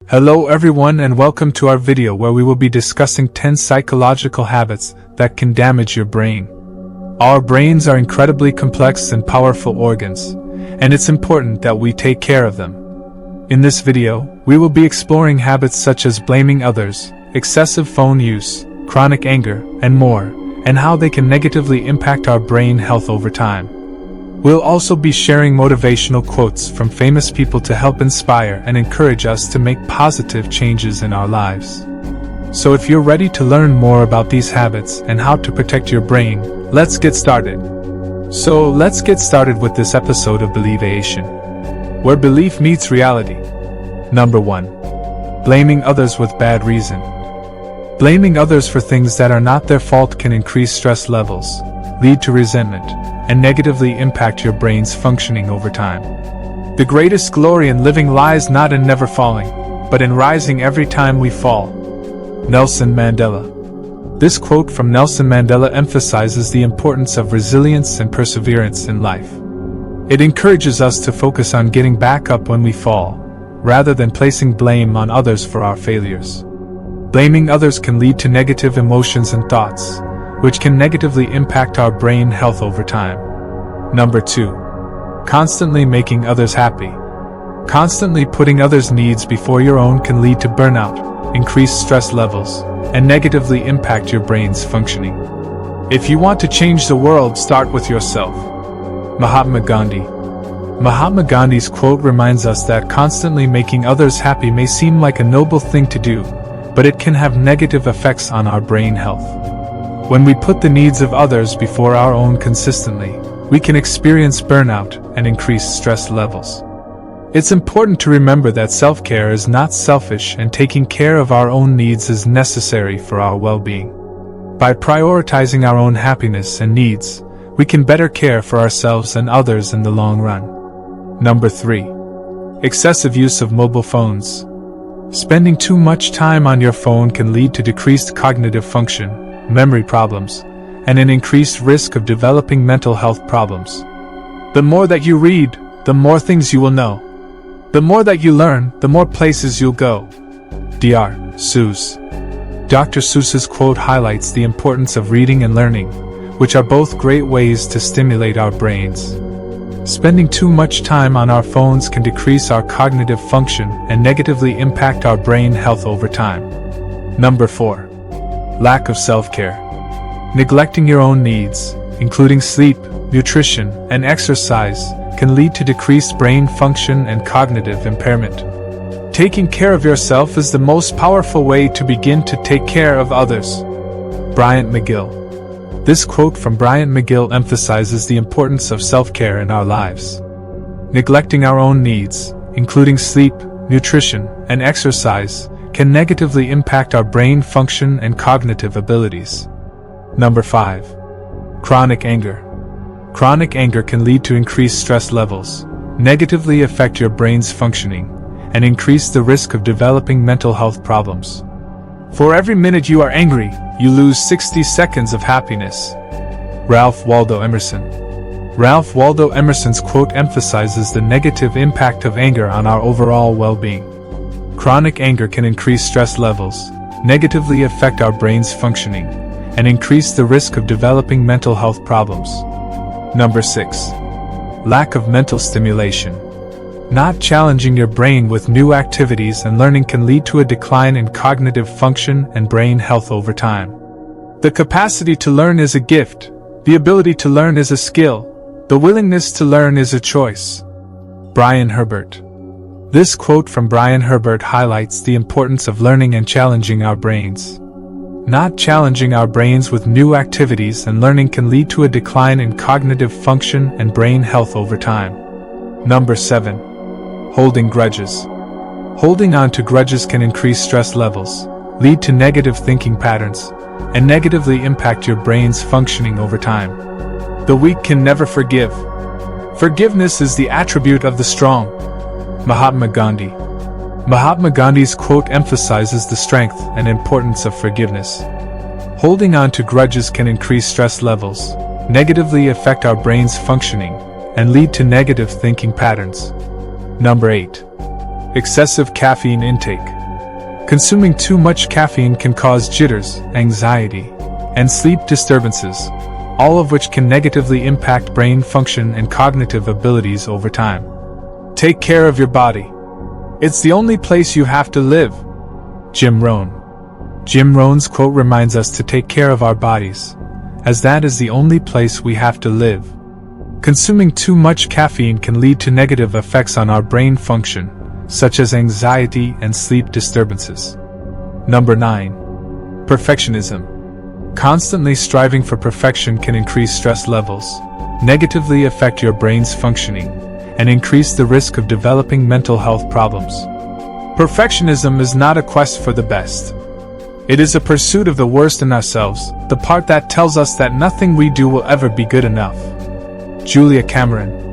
Hello everyone and welcome to our video where we will be discussing 10 psychological habits that can damage your brain. Our brains are incredibly complex and powerful organs, and it's important that we take care of them. In this video, we will be exploring habits such as blaming others, excessive phone use, chronic anger, and more, and how they can negatively impact our brain health over time. We'll also be sharing motivational quotes from famous people to help inspire and encourage us to make positive changes in our lives. So if you're ready to learn more about these habits and how to protect your brain, let's get started. So let's get started with this episode of Believation, where belief meets reality. Number 1. Blaming others with bad reason. Blaming others for things that are not their fault can increase stress levels, lead to resentment, and negatively impact your brain's functioning over time. The greatest glory in living lies not in never falling, but in rising every time we fall. Nelson Mandela. This quote from Nelson Mandela emphasizes the importance of resilience and perseverance in life. It encourages us to focus on getting back up when we fall, rather than placing blame on others for our failures. Blaming others can lead to negative emotions and thoughts, which can negatively impact our brain health over time. Number 2. Constantly making others happy. Constantly putting others' needs before your own can lead to burnout, increased stress levels, and negatively impact your brain's functioning. If you want to change the world, start with yourself. Mahatma Gandhi. Mahatma Gandhi's quote reminds us that constantly making others happy may seem like a noble thing to do, but it can have negative effects on our brain health. When we put the needs of others before our own consistently, we can experience burnout and increased stress levels. It's important to remember that self-care is not selfish and taking care of our own needs is necessary for our well-being. By prioritizing our own happiness and needs, we can better care for ourselves and others in the long run. Number 3. Excessive use of mobile phones. Spending too much time on your phone can lead to decreased cognitive function, memory problems, and an increased risk of developing mental health problems. The more that you read, the more things you will know. The more that you learn, the more places you'll go. Dr. Seuss. Dr. Seuss's quote highlights the importance of reading and learning, which are both great ways to stimulate our brains. Spending too much time on our phones can decrease our cognitive function and negatively impact our brain health over time. Number 4. Lack of self-care. Neglecting your own needs, including sleep, nutrition, and exercise, can lead to decreased brain function and cognitive impairment. Taking care of yourself is the most powerful way to begin to take care of others. Bryant McGill. This quote from Bryant McGill emphasizes the importance of self-care in our lives. Neglecting our own needs, including sleep, nutrition, and exercise, can negatively impact our brain function and cognitive abilities. Number 5. Chronic anger. Chronic anger can lead to increased stress levels, negatively affect your brain's functioning, and increase the risk of developing mental health problems. For every minute you are angry, you lose 60 seconds of happiness. Ralph Waldo Emerson. Ralph Waldo Emerson's quote emphasizes the negative impact of anger on our overall well-being. Chronic anger can increase stress levels, negatively affect our brain's functioning, and increase the risk of developing mental health problems. Number 6. Lack of mental stimulation. Not challenging your brain with new activities and learning can lead to a decline in cognitive function and brain health over time. The capacity to learn is a gift, the ability to learn is a skill, the willingness to learn is a choice. Brian Herbert. This quote from Brian Herbert highlights the importance of learning and challenging our brains. Not challenging our brains with new activities and learning can lead to a decline in cognitive function and brain health over time. Number 7. Holding grudges. Holding on to grudges can increase stress levels, lead to negative thinking patterns, and negatively impact your brain's functioning over time. The weak can never forgive. Forgiveness is the attribute of the strong. Mahatma Gandhi. Mahatma Gandhi's quote emphasizes the strength and importance of forgiveness. Holding on to grudges can increase stress levels, negatively affect our brain's functioning, and lead to negative thinking patterns. Number 8. Excessive caffeine intake. Consuming too much caffeine can cause jitters, anxiety, and sleep disturbances, all of which can negatively impact brain function and cognitive abilities over time. Take care of your body. It's the only place you have to live. Jim Rohn. Jim Rohn's quote reminds us to take care of our bodies, as that is the only place we have to live. Consuming too much caffeine can lead to negative effects on our brain function, such as anxiety and sleep disturbances. Number 9. Perfectionism. Constantly striving for perfection can increase stress levels, negatively affect your brain's functioning, and increase the risk of developing mental health problems. Perfectionism is not a quest for the best. It is a pursuit of the worst in ourselves, the part that tells us that nothing we do will ever be good enough. Julia Cameron.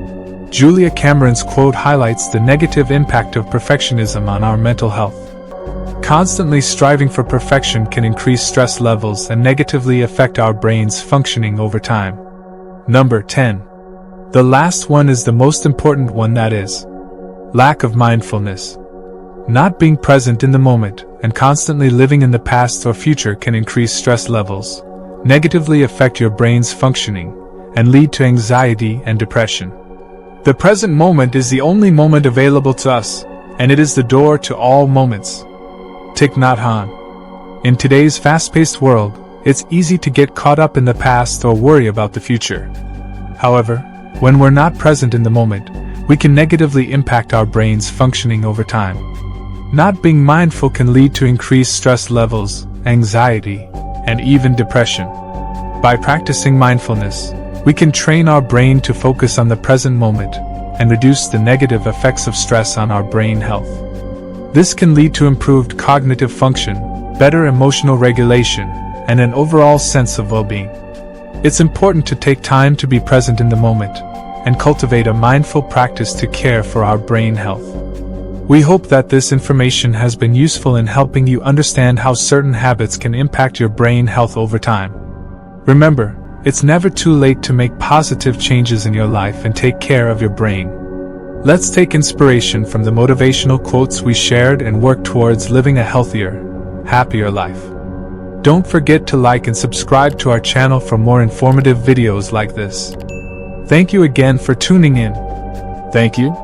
Julia Cameron's quote highlights the negative impact of perfectionism on our mental health. Constantly striving for perfection can increase stress levels and negatively affect our brain's functioning over time. Number 10. The last one is the most important one, that is, lack of mindfulness. Not being present in the moment and constantly living in the past or future can increase stress levels, negatively affect your brain's functioning, and lead to anxiety and depression. The present moment is the only moment available to us, and it is the door to all moments. Thich Nhat Hanh. In today's fast-paced world, it's easy to get caught up in the past or worry about the future. However, when we're not present in the moment, we can negatively impact our brain's functioning over time. Not being mindful can lead to increased stress levels, anxiety, and even depression. By practicing mindfulness, we can train our brain to focus on the present moment and reduce the negative effects of stress on our brain health. This can lead to improved cognitive function, better emotional regulation, and an overall sense of well-being. It's important to take time to be present in the moment and cultivate a mindful practice to care for our brain health. We hope that this information has been useful in helping you understand how certain habits can impact your brain health over time. Remember, it's never too late to make positive changes in your life and take care of your brain. Let's take inspiration from the motivational quotes we shared and work towards living a healthier, happier life. Don't forget to like and subscribe to our channel for more informative videos like this. Thank you again for tuning in. Thank you.